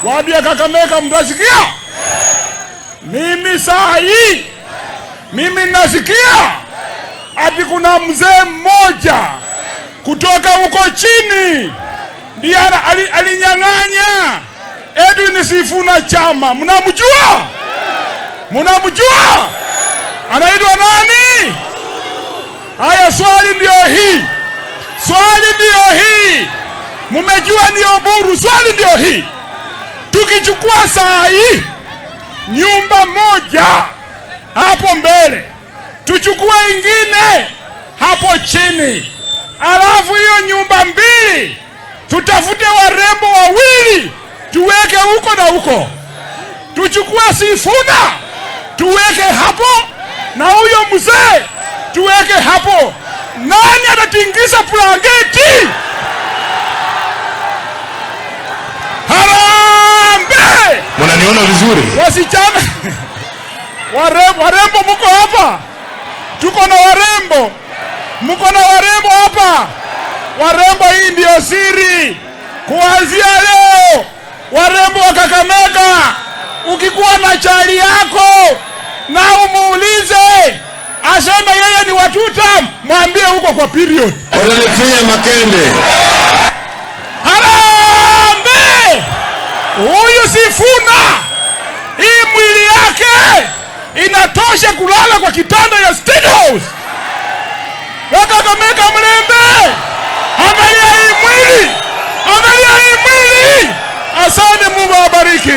Wadi ya Kakamega mtasikia? Mimi saa hii, mimi nasikia ati kuna mzee mmoja kutoka huko chini ndiye alinyang'anya Edwin Sifuna chama. Mnamjua? Mnamjua? Anaitwa nani? Haya, swali ndio hii. Swali ndio hii. Mmejua ni Oburu. Swali ndio hii. Tukichukua saa hii nyumba moja hapo mbele, tuchukue ingine hapo chini, alafu hiyo nyumba mbili tutafute warembo wawili tuweke huko na huko, tuchukue Sifuna tuweke hapo na huyo mzee tuweke hapo. Nani atatingiza blanketi? Harambe! Mnaniona vizuri? Wasichana warembo mko hapa? Tuko na warembo. Mko na warembo hapa? Warembo, hii ndio siri. Kuanzia leo, warembo wa Kakamega, ukikuwa na chali yako na umuulize asema yeye ni watuta, mwambie huko kwa period. Wananifinya makende. Harambe! Huyu Sifuna, hii mwili yake inatosha kulala kwa kitanda ya State House. Kakamega mlembe, angalia hii mwili, angalia hii mwili. Asante, Mungu awabariki.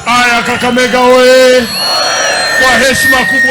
Aya, Kakamega oye, kwa heshima kubwa.